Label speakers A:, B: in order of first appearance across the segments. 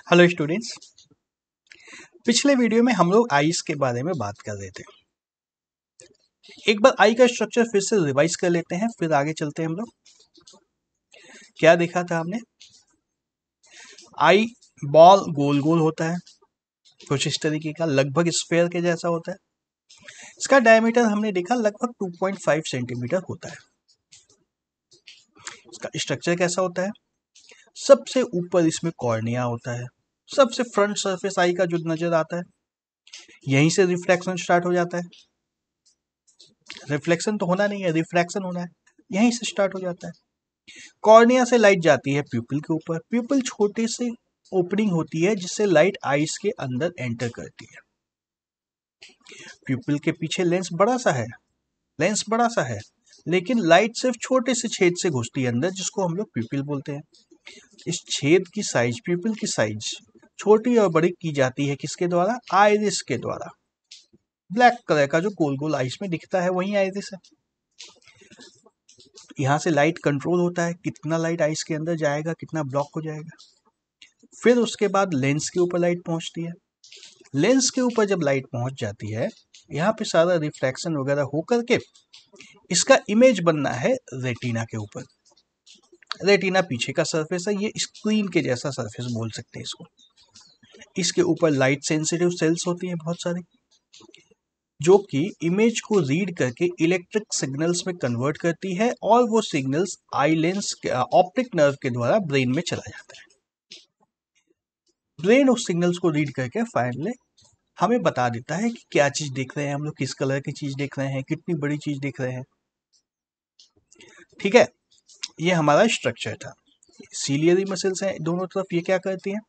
A: Hello students. पिछले video में हम लोग आईज के बारे में बात कर रहे थे। एक बार आई का स्ट्रक्चर फिर से रिवाइज कर लेते हैं, फिर आगे चलते हैं। हम लोग क्या देखा था हमने? आई बॉल गोल गोल होता है, कुछ इस तरीके का, लगभग स्फेयर के जैसा होता है। इसका डायमीटर हमने देखा लगभग 2.5 सेंटीमीटर होता है। इसका स्ट्रक्चर कैसा होता है? सबसे ऊपर इसमें कॉर्निया होता है। सबसे फ्रंट सरफेस आई का जो नजर आता है, यहीं से रिफ्लेक्शन स्टार्ट हो जाता है। रिफ्लेक्शन तो होना नहीं है, रिफ्रैक्शन होना है, यहीं से स्टार्ट हो जाता है। कॉर्निया से लाइट जाती है प्यूपिल के ऊपर। प्यूपिल छोटे से ओपनिंग होती है जिससे लाइट आईज के अंदर एंटर करती है। प्यूपिल के पीछे लेंस बड़ा सा है, लेकिन लाइट सिर्फ छोटे से छेद से घुसती है अंदर, जिसको हम लोग प्यूपिल बोलते हैं। इस छेद की साइज, प्यूपिल की साइज छोटी और बड़ी की जाती है किसके द्वारा? आइरिस के द्वारा। ब्लैक कलर का जो गोल गोल आइस में दिखता है वही आइरिस है। यहाँ से लाइट कंट्रोल होता है, कितना लाइट आइस के अंदर जाएगा, कितना ब्लॉक हो जाएगा। फिर उसके बाद लेंस के ऊपर लाइट पहुंचती है। लेंस के ऊपर जब लाइट पहुंच जाती है, यहाँ पे सारा रिफ्लेक्शन वगैरह हो करके इसका इमेज बनना है रेटिना के ऊपर। रेटिना पीछे का सरफेस है, ये स्क्रीन के जैसा सरफेस बोल सकते हैं इसको। इसके ऊपर लाइट सेंसिटिव सेल्स होती हैं बहुत सारी, जो कि इमेज को रीड करके इलेक्ट्रिक सिग्नल्स में कन्वर्ट करती है, और वो signals eye lens optic nerve के द्वारा ब्रेन में चला जाता है। ब्रेन उस सिग्नल्स को रीड करके फाइनली हमें बता देता है कि क्या चीज देख रहे हैं हम लोग, किस कलर की चीज देख रहे हैं, कितनी बड़ी चीज देख रहे हैं। ठीक है, ये हमारा स्ट्रक्चर था। सीलियरी मसल्स हैं दोनों तरफ, ये क्या करती हैं?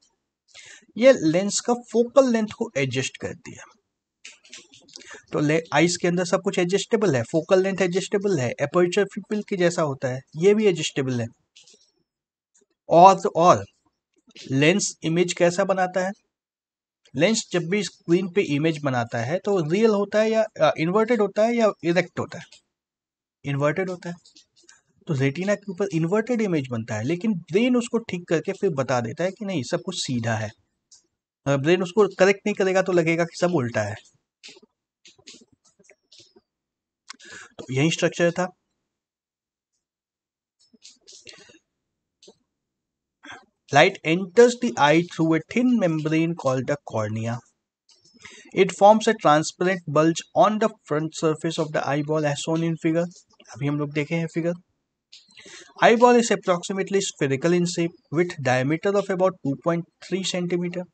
A: ये लेंस का फोकल लेंथ को एडजस्ट करती है। तो आइस के अंदर सब कुछ एडजस्टेबल है, फोकल लेंथ एडजस्टेबल है, एपर्चर प्यूपिल के जैसा होता है, ये भी एडजस्टेबल है। और लेंस इमेज कैसा बनाता है? लेंस जब भी स्क्रीन पे इमेज बनाता है तो रियल होता है या इन्वर्टेड होता है या इरेक्ट होता है? इन्वर्टेड होता है। तो रेटिना के ऊपर इन्वर्टेड इमेज बनता है, लेकिन ब्रेन उसको ठीक करके फिर बता देता है कि नहीं, सब कुछ सीधा है। ब्रेन उसको करेक्ट नहीं करेगा तो लगेगा कि सब उल्टा है। तो यही स्ट्रक्चर था। Light enters the eye through a thin membrane called the cornea. It forms a transparent bulge on the front surface of the eyeball as shown in figure. अभी हम लोग देखे हैं figure. Eyeball is approximately spherical in shape with diameter of about 2.3 centimeter.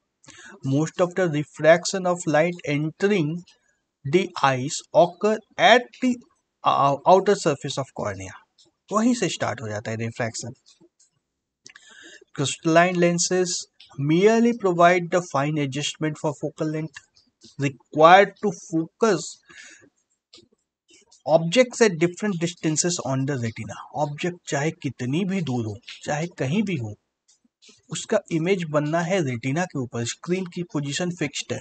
A: Most of the refraction of light entering the eyes occur at the outer surface of cornea. वहीं से start हो जाता है refraction. Crystalline lenses merely provide the fine adjustment for focal length required to focus objects at different distances on the retina. Object चाहे कितनी भी दूर हो, चाहे कहीं भी हो, उसका इमेज बनना है रेटिना के ऊपर। स्क्रीन की पोजीशन फिक्स्ड है,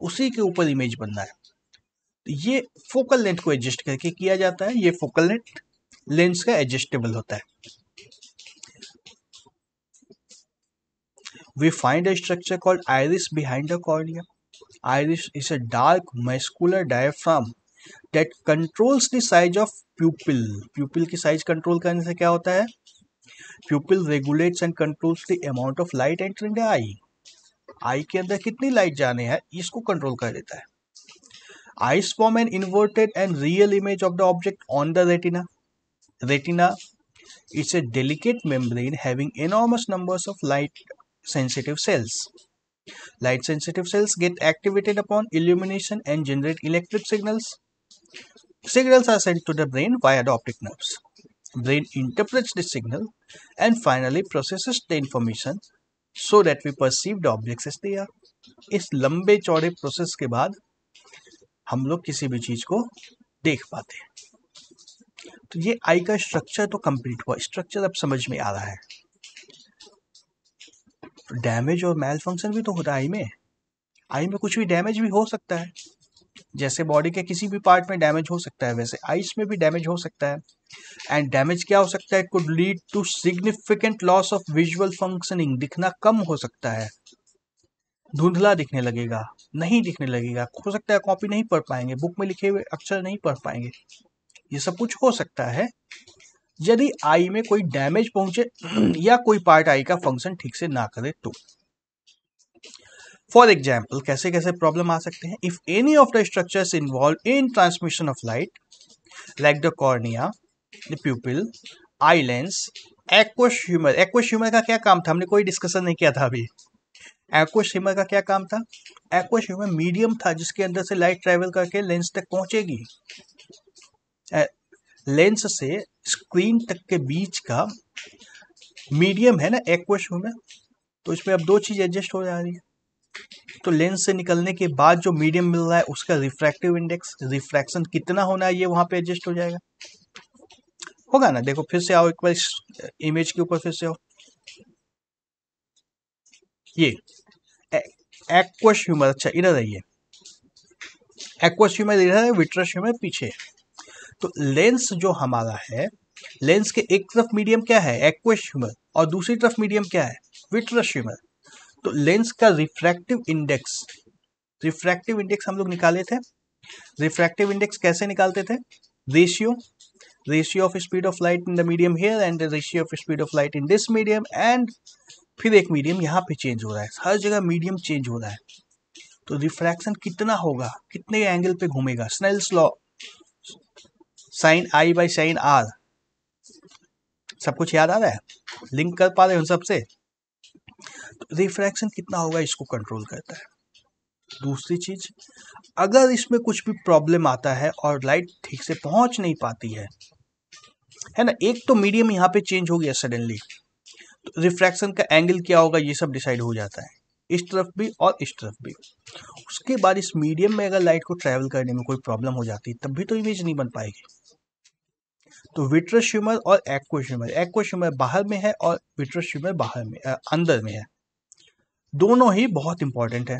A: उसी के ऊपर इमेज बनना है। ये फोकल लेंथ को एडजस्ट करके किया जाता है। ये फोकल लेंथ लेंस का एडजस्टेबल होता है। We find a structure called iris behind the cornea. Iris is a dark muscular diaphragm that controls the size of pupil. Pupil की size control करने से क्या होता है? Pupil regulates and controls the amount of light entering the eye. Eye के अंदर कितनी light जाने हैं इसको कंट्रोल कर देता है। Eyes form an inverted and real image of the object on the retina. Retina is a delicate membrane having enormous numbers of light sensitive cells. Light sensitive cells get activated upon illumination and generate electric signals. Signals are sent to the brain via the optic nerves. Brain interprets the signal and finally processes the information so that we perceive the objects as they are. इस लंबे चौड़े process के बाद हम लोग किसी भी चीज को देख पाते हैं। तो ये आई का स्ट्रक्चर तो कंप्लीट हुआ। स्ट्रक्चर अब समझ में आ रहा है। डैमेज और मैल फंक्शन भी तो होता है आई में। आई में कुछ भी डैमेज भी हो सकता है। जैसे बॉडी के किसी भी पार्ट में डैमेज हो सकता है, वैसे आइस में भी डैमेज हो सकता है। एंड डैमेज क्या हो सकता है? Could lead to significant loss of visual functioning. दिखना कम हो सकता है। धुंधला दिखने लगेगा, नहीं दिखने लगेगा, हो सकता है कॉपी नहीं पढ़ पाएंगे, बुक में लिखे हुए अक्षर नहीं पढ़ पाएंगे। ये सब कुछ हो सकता है यदि आई में कोई डैमेज पहुंचे या कोई पार्ट आई का फंक्शन ठीक से ना करे तो। फॉर एग्जाम्पल कैसे कैसे प्रॉब्लम आ सकते हैं? If any of the structures involve in transmission of light like the cornea, the प्यूपिल, eye lens, aqueous humour. Aqueous humour का क्या काम था? हमने कोई डिस्कशन नहीं किया था अभी। एक्वस ह्यूमर का क्या काम था? एक्वस ह्यूमर मीडियम था जिसके अंदर से लाइट ट्रेवल करके लेंस तक पहुंचेगी। लेंस से स्क्रीन तक के बीच का मीडियम है ना एक्वस ह्यूमर, तो इसमें अब दो चीज एडजस्ट हो जा रही है। तो लेंस से निकलने के बाद जो मीडियम मिल रहा है उसका रिफ्रैक्टिव इंडेक्स, रिफ्रैक्शन कितना होना है, ये वहां पे एडजस्ट हो जाएगा। होगा ना? देखो फिर से आओ, एक बार इस इमेज के ऊपर फिर से आओ। ये एक्वस ह्यूमर, अच्छा इधर है, ये एक्वस ह्यूमर इधर है, विट्रस ह्यूमर पीछे। तो लेंस जो हमारा है, लेंस के एक तरफ मीडियम क्या है? एक्वस ह्यूमर, और दूसरी तरफ मीडियम क्या है? Vitreous humour. तो लेंस का रिफ्रैक्टिव इंडेक्स, रिफ्रैक्टिव इंडेक्स हम लोग निकाले थे। रिफ्रैक्टिव इंडेक्स कैसे निकालते थे? Ratio of speed of light in the medium here and the ratio of speed of light in this medium, and फिर एक मीडियम यहाँ पे चेंज हो रहा है, हर जगह मीडियम चेंज हो रहा है। तो रिफ्रैक्शन कितना होगा, कितने एंगल पे घूमेगा? Snell's law, sine I by sine R, सब कुछ याद आ रहा है? लिंक कर पा रहे हो सबसे? तो रिफ्रैक्शन कितना होगा इसको कंट्रोल करता है। दूसरी चीज, अगर इसमें कुछ भी प्रॉब्लम आता है और लाइट ठीक से पहुंच नहीं पाती है ना, एक तो मीडियम यहाँ पे चेंज हो गया सडनली, तो रिफ्रैक्शन का एंगल क्या होगा ये सब डिसाइड हो जाता है, इस तरफ भी और इस तरफ भी। उसके बाद इस मीडियम में अगर लाइट को ट्रैवल करने में कोई प्रॉब्लम हो जाती है तब भी तो इमेज नहीं बन पाएगी। तो विट्रस ह्यूमर और एक्वस ह्यूमर, एक्वस ह्यूमर बाहर में है और विट्रस ह्यूमर बाहर में अंदर में है, दोनों ही बहुत इंपॉर्टेंट है।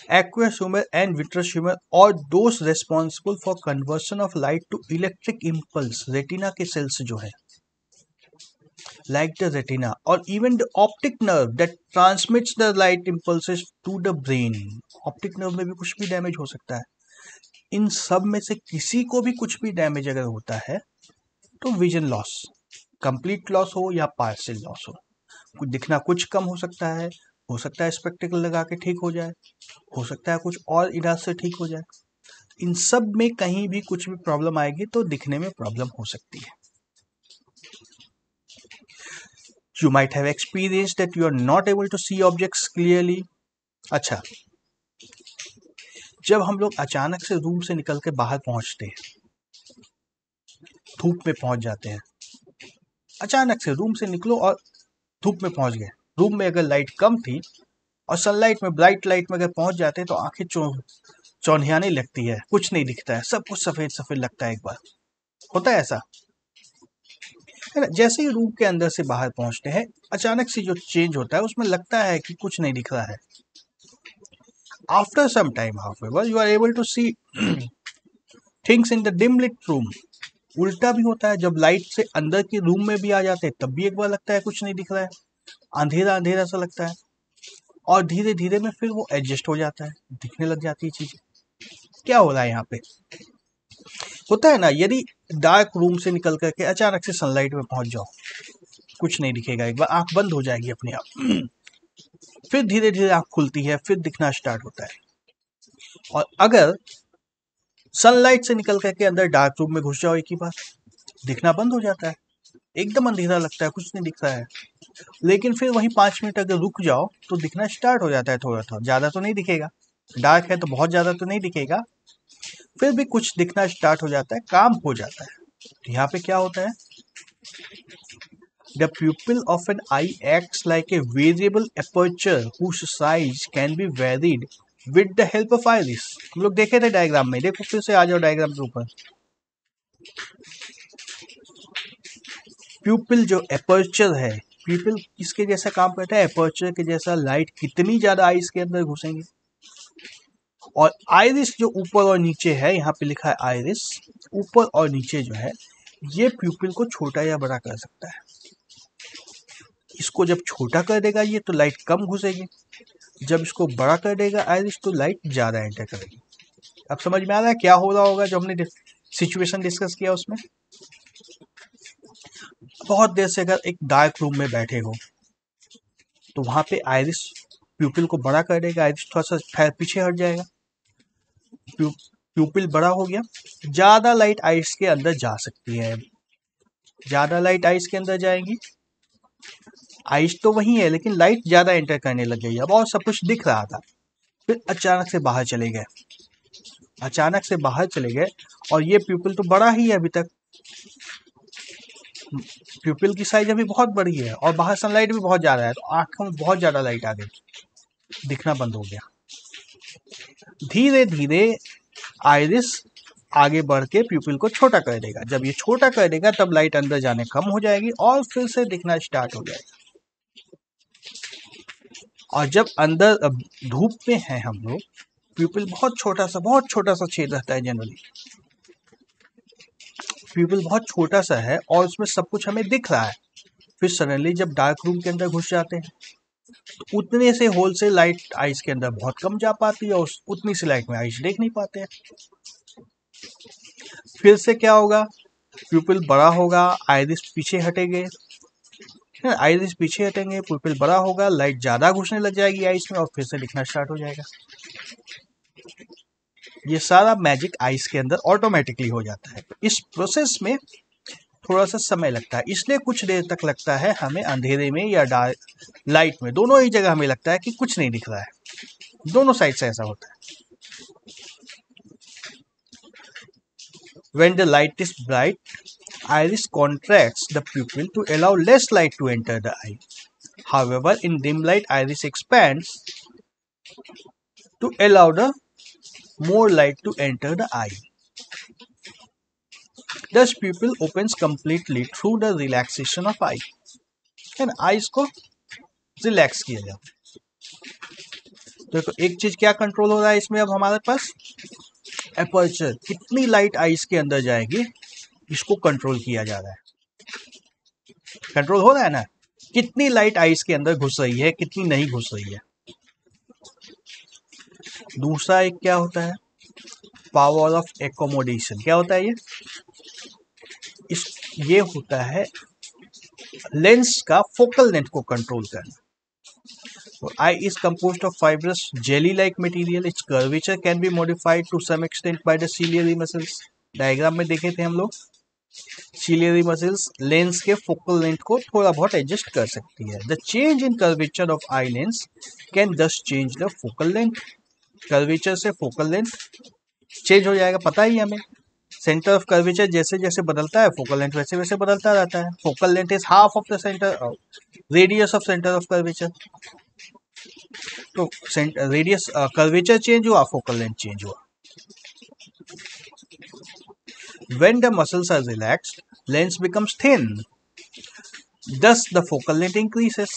A: Aqueous humor and vitreous humor are those responsible for conversion of light to electric impulse, retina के cells जो है, like the retina, or even the optic nerve that transmits the light impulses to the brain. Optic nerve में भी कुछ भी damage हो सकता है। इन सब में से किसी को भी कुछ भी डैमेज अगर होता है तो विजन लॉस, कंप्लीट लॉस हो या पार्शियल लॉस हो, दिखना कुछ कम हो सकता है स्पेक्टिकल लगा के ठीक हो जाए, हो सकता है कुछ और इलाज से ठीक हो जाए। इन सब में कहीं भी कुछ भी प्रॉब्लम आएगी तो दिखने में प्रॉब्लम हो सकती है। You might have experienced that you are not able to see objects clearly. अच्छा, जब हम लोग अचानक से रूम से निकल के बाहर पहुंचते हैं, धूप में पहुंच जाते हैं, अचानक से रूम से निकलो और धूप में पहुंच गए। रूम में अगर लाइट कम थी और सनलाइट में, ब्राइट लाइट में अगर पहुंच जाते हैं तो आंखें चौंधियाने लगती है, कुछ नहीं दिखता है, सब कुछ सफेद सफेद लगता है। एक बार होता है ऐसा, है ना? जैसे ही रूम के अंदर से बाहर पहुंचते हैं अचानक से जो चेंज होता है उसमें लगता है कि कुछ नहीं दिख रहा है। After some time however you are able to see things in the dim lit room. उल्टा भी होता है, जब लाइट से अंदर के रूम में भी आ जाते हैं तब भी एक बार लगता है कुछ नहीं दिख रहा है, अंधेरा अंधेरा सा लगता है, और धीरे धीरे में फिर वो एडजस्ट हो जाता है, दिखने लग जाती है चीजें। क्या हो रहा है यहाँ पे? होता है ना, यदि डार्क रूम से निकल करके अचानक से सनलाइट में पहुंच जाओ, कुछ नहीं दिखेगा, एक बार आंख बंद हो जाएगी अपने आप, फिर धीरे धीरे आंख खुलती है, फिर दिखना स्टार्ट होता है। और अगर सनलाइट से निकल करके अंदर डार्क रूम में घुस जाओ एक ही बार, दिखना बंद हो जाता है, एकदम अंधेरा लगता है, कुछ नहीं दिख रहा है। लेकिन फिर वहीं 5 मिनट अगर रुक जाओ तो दिखना स्टार्ट हो जाता है, थोड़ा थोड़ा, ज्यादा तो नहीं दिखेगा, डार्क है तो बहुत ज्यादा तो नहीं दिखेगा, फिर भी कुछ दिखना स्टार्ट हो जाता है, काम हो जाता है। तो यहाँ पे क्या होता है? The pupil of an eye acts like a variable aperture whose size can be varied with the help of iris. हम लोग देखे थे डायग्राम में, देखो फिर से आ जाओ डायग्राम के ऊपर। प्यूपिल जो एपर्चर है, प्यूपिल किसके जैसा काम करता है? एपर्चर के जैसा। लाइट कितनी ज्यादा आइस के अंदर घुसेंगे, और आइरिस जो ऊपर और नीचे है, यहाँ पे लिखा है आइरिस, ऊपर और नीचे जो है ये प्यूपिल को छोटा या बड़ा कर सकता है। इसको जब छोटा कर देगा ये तो लाइट कम घुसेगी, जब इसको बड़ा कर देगा आयरिस तो लाइट ज़्यादा एंटर करेगी। अब समझ में आ रहा है क्या हो रहा होगा जो हमने सिचुएशन डिस्कस किया उसमें। बहुत देर से अगर एक डार्क रूम में बैठे हो तो वहां पे आयरिस प्यूपिल को बड़ा कर देगा, आयरिस थोड़ा सा पीछे हट जाएगा, प्यूपिल बड़ा हो गया, ज्यादा लाइट आइस के अंदर जा सकती है, ज्यादा लाइट आइस के अंदर जाएगी, आइस तो वही है लेकिन लाइट ज्यादा एंटर करने लग गई। अब और सब कुछ दिख रहा था, फिर अचानक से बाहर चले गए, अचानक से बाहर चले गए और ये प्यूपिल तो बड़ा ही है अभी तक, प्यूपिल की साइज अभी बहुत बड़ी है और बाहर सनलाइट भी बहुत ज्यादा है तो आंखों में बहुत ज्यादा लाइट आ गई, दिखना बंद हो गया। धीरे धीरे आइरिस आगे बढ़ के प्यूपिल को छोटा कर देगा, जब ये छोटा कर देगा तब लाइट अंदर जाने कम हो जाएगी और फिर से दिखना स्टार्ट हो जाएगा। और जब अंदर धूप में है हम लोग, प्यूपिल बहुत छोटा सा छेद रहता है जनरली, प्यूपिल बहुत छोटा सा है और उसमें सब कुछ हमें दिख रहा है। फिर सडनली जब डार्क रूम के अंदर घुस जाते हैं तो उतने से होल से लाइट आइस के अंदर बहुत कम जा पाती है और उतनी सी लाइट में आइस देख नहीं पाते हैं। फिर से क्या होगा, प्यूपिल बड़ा होगा, आइरिस पीछे हटेंगे, आइरिस पीछे हटेंगे, प्यूपिल बड़ा होगा, लाइट ज्यादा घुसने लग जाएगी आइस में और फिर से दिखना स्टार्ट हो जाएगा। ये सारा मैजिक आइस के अंदर ऑटोमेटिकली हो जाता है। इस प्रोसेस में थोड़ा सा समय लगता है, इसलिए कुछ देर तक लगता है हमें अंधेरे में या डार्क लाइट में, दोनों ही जगह हमें लगता है कि कुछ नहीं दिख रहा है, दोनों साइड से ऐसा होता है। When the light is bright, iris contracts the pupil to allow less light to enter the eye. However, in dim light, iris expands to allow the more light to enter the eye. Thus, pupil opens completely through the relaxation of eye. And eyes को relax किया जाता। तो एक चीज क्या control हो रहा है इसमें अब हमारे पास, एपर्चर, कितनी लाइट आइस के अंदर जाएगी इसको कंट्रोल किया जा रहा है। कंट्रोल हो रहा है ना, कितनी लाइट आइस के अंदर घुस रही है, कितनी नहीं घुस रही है। दूसरा एक क्या होता है, पावर ऑफ एकोमोडेशन। क्या होता है ये होता है लेंस का फोकल लेंथ को कंट्रोल करना। Eye is composed of fibrous jelly-like material. Its curvature can be modified to some extent by the ciliary muscles. Diagram में देखे थे हम लोग, ciliary muscles लेंस के फोकल लेंथ को थोड़ा बहुत एडजस्ट कर सकती है। The change in curvature of eye lens can thus change the focal length. Curvature से फोकल लेंथ चेंज हो जाएगा, पता ही हमें। सेंटर ऑफ कर्वेचर जैसे जैसे बदलता है फोकल लेंथ वैसे वैसे बदलता रहता है। Focal length is half of the centre radius of centre of curvature. तो रेडियस कर्वेचर चेंज हुआ, फोकल लेंथ चेंज हुआ। When the muscles are relaxed, lens becomes thin. Thus, the focal length increases.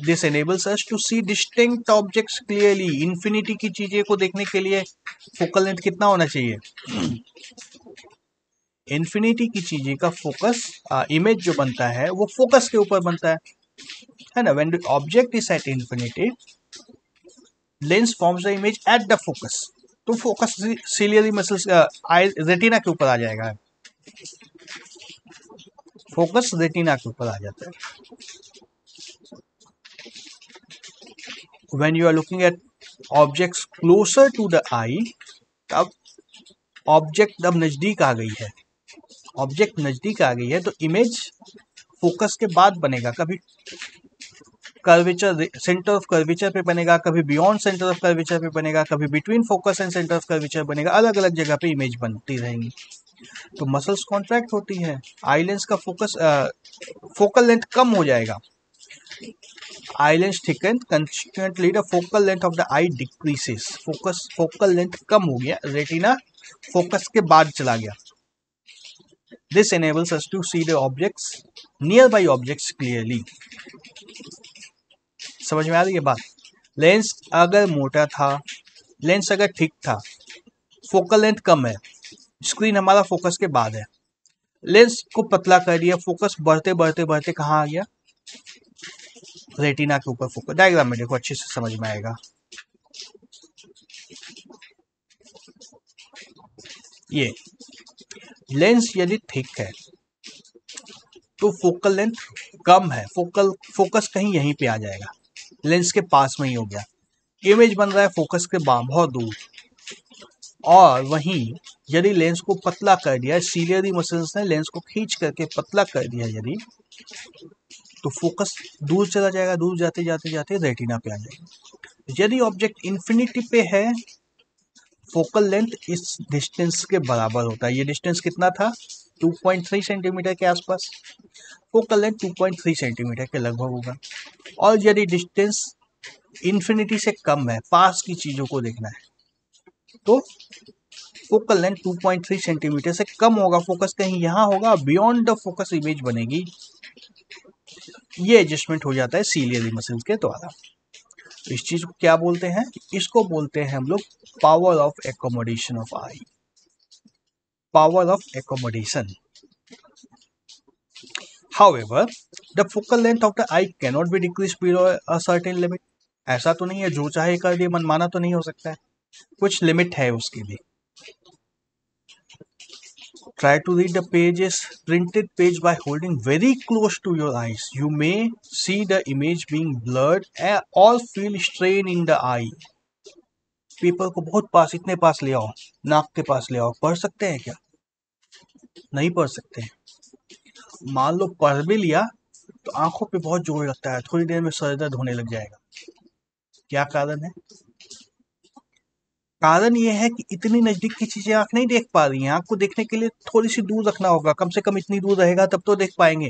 A: This enables us to see distinct objects clearly. Infinity की चीजें को देखने के लिए focal length कितना होना चाहिए? इन्फिनिटी की चीजें का फोकस इमेज जो बनता है वो फोकस के ऊपर बनता है ना। When the object is at infinity, lens forms the image at the focus. तो फोकस सिलियरी मसल्स रेटिना के ऊपर आ जाएगा, फोकस रेटिना के ऊपर आ जाता है। When you are looking at objects closer to the eye, अब ऑब्जेक्ट अब नजदीक आ गई है, ऑब्जेक्ट नजदीक आ गई है तो इमेज फोकस के बाद बनेगा, कभी कर्वेचर सेंटर ऑफ कर्वेचर पे बनेगा, कभी बियॉन्ड सेंटर ऑफ कर्वेचर पे बनेगा, कभी between focus and centre of curvature बनेगा, अलग अलग जगह पे इमेज बनती रहेंगी। तो मसल्स कॉन्ट्रैक्ट होती है, आई लेंस का फोकस फोकल लेंथ कम हो जाएगा, eye lens thicken, consequently the focal length of the eye decreases. Focal length कम हो गया, रेटिना फोकस के बाद चला गया। This enables us to see the objects, nearby objects clearly. समझ में आ रही है बात? लेंस अगर मोटा था, लेंस अगर ठीक था, फोकल लेंथ कम है, स्क्रीन हमारा फोकस के बाद है, लेंस को पतला कर दिया, फोकस बढ़ते बढ़ते बढ़ते कहाँ आ गया, रेटिना के ऊपर फोकस, डायग्राम में देखो अच्छे से समझ में आएगा। ये लेंस यदि थिक है तो फोकल लेंथ कम है, फोकस कहीं यहीं पे आ जाएगा, लेंस के पास में ही हो गया, इमेज बन रहा है फोकस के बहुत दूर। और वहीं यदि लेंस को पतला कर दिया, सीलियरी मसल्स ने लेंस को खींच करके पतला कर दिया यदि, तो फोकस दूर चला जाएगा, दूर जाते जाते जाते रेटिना पे आ जाएगा। यदि ऑब्जेक्ट इन्फिनिटी पे है, फोकल लेंथ इस डिस्टेंस के बराबर होता है। ये डिस्टेंस कितना था, 2.3 सेंटीमीटर के आसपास, फोकल लेंथ 2.3 सेंटीमीटर के लगभग होगा। और यदि डिस्टेंस इन्फिनिटी से कम है, पास की चीजों को देखना है, तो फोकल लेंथ 2.3 सेंटीमीटर से कम होगा, फोकस कहीं यहाँ होगा, बियॉन्ड द फोकस इमेज बनेगी। ये एडजस्टमेंट हो जाता है सीलियरी मसल्स के द्वारा। इस चीज को क्या बोलते हैं, इसको बोलते हैं हम लोग power of accommodation of I, power of accommodation. However, the focal length of the eye cannot be decreased below a certain limit. ऐसा तो नहीं है जो चाहे कर दिए, मनमाना तो नहीं हो सकता है, कुछ लिमिट है उसकी भी। Try to read the pages, printed page by holding very close to your eyes. You may see the image being blurred or feel strain in the eye. Paper को बहुत पास, इतने पास ले आओ, नाक के पास ले आओ, पढ़ सकते हैं क्या? नहीं पढ़ सकते हैं। मान लो पढ़ भी लिया तो आंखों पे बहुत जोर लगता है, थोड़ी देर में सर दर्द होने लग जाएगा। क्या कारण है? कारण ये है कि इतनी नजदीक की चीजें आंख नहीं देख पा रही हैं, आंख को देखने के लिए थोड़ी सी दूर रखना होगा, कम से कम इतनी दूर रहेगा तब तो देख पाएंगे।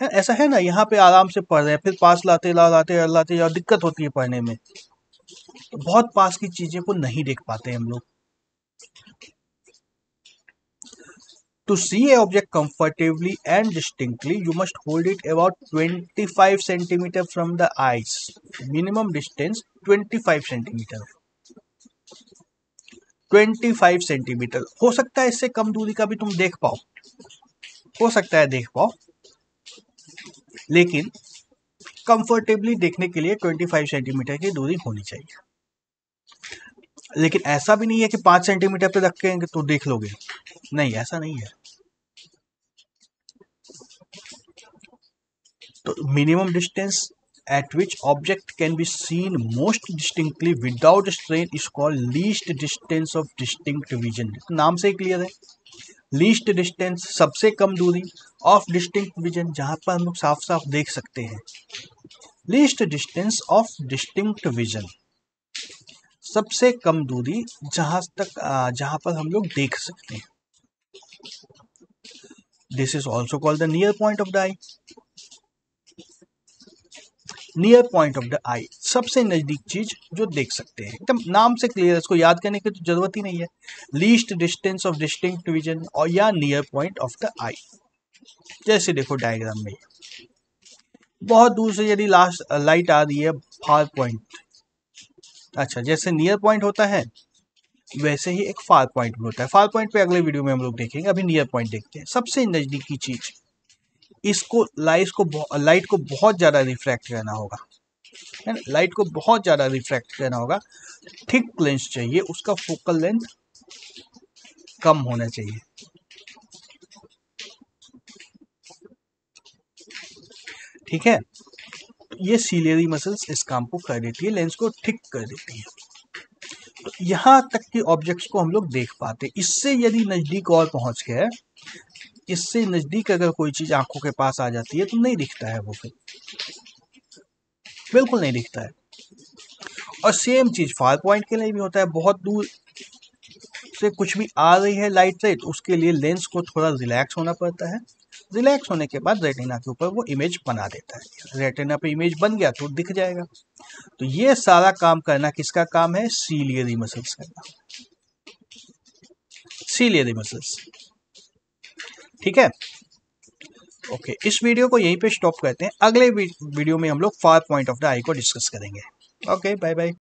A: है ऐसा है ना, यहाँ पे आराम से पढ़ रहे हैं, फिर पास लाते लाते और दिक्कत होती है पढ़ने में, तो बहुत पास की चीजें को नहीं देख पाते हम लोग। To see an object comfortably and distinctly, you must hold it about 25 centimeter from the eyes. Minimum distance 25 centimeter. 25 centimetre, हो सकता है इससे कम दूरी का भी तुम देख पाओ, हो सकता है देख पाओ, लेकिन कंफर्टेबली देखने के लिए 25 सेंटीमीटर की दूरी होनी चाहिए। लेकिन ऐसा भी नहीं है कि 5 सेंटीमीटर पे रखेंगे तो देख लोगे, नहीं ऐसा नहीं है। तो minimum distance at which object can be seen most distinctly without strain is called least distance of distinct vision. नाम से क्लियर है, लीस्ट डिस्टेंस सबसे कम दूरी, ऑफ डिस्टिंक्ट विजन जहां पर हम लोग साफ साफ देख सकते हैं, least distance of distinct vision सबसे कम दूरी जहां पर हम लोग देख सकते हैं। This is also called the near point of the eye. Near point of the eye, सबसे नजदीक चीज जो देख सकते हैं, एकदम नाम से क्लियर, इसको याद करने की तो जरूरत ही नहीं है। Least distance of distinct vision और या नियर पॉइंट ऑफ द आई। जैसे देखो डायग्राम में, बहुत दूर से यदि लाइट आ रही है, फार पॉइंट, अच्छा जैसे नियर पॉइंट होता है वैसे ही एक फार पॉइंट भी होता है। फार पॉइंट पे अगले वीडियो में हम लोग देखेंगे, अभी नियर पॉइंट देखते हैं। सबसे नजदीकी चीज, इसको लाइट को बहुत ज्यादा रिफ्रैक्ट करना होगा, है ना, लाइट को बहुत ज्यादा रिफ्रैक्ट करना होगा, थिक लेंस चाहिए, उसका फोकल लेंथ कम होना चाहिए। ठीक है, ये सीलियरी मसल्स इस काम को कर देती है, लेंस को थिक कर देती है। तो यहां तक के ऑब्जेक्ट्स को हम लोग देख पाते। इससे यदि नजदीक और पहुंच गए, इससे नजदीक अगर कोई चीज आंखों के पास आ जाती है तो नहीं दिखता है, वो फिर बिल्कुल नहीं दिखता है। और सेम चीज फार पॉइंट के लिए भी होता है, बहुत दूर से कुछ भी आ रही है लाइट से तो उसके लिए लेंस को थोड़ा रिलैक्स होना पड़ता है, रिलैक्स होने के बाद रेटिना के ऊपर वो इमेज बना देता है, रेटिना पे इमेज बन गया तो दिख जाएगा। तो ये सारा काम करना किसका काम है, सीलियरी मसल्स का काम, सीलियरी मसल्स। ठीक है, ओके, इस वीडियो को यहीं पे स्टॉप करते हैं, अगले वीडियो में हम लोग far point of the eye को डिस्कस करेंगे। Okay, bye bye.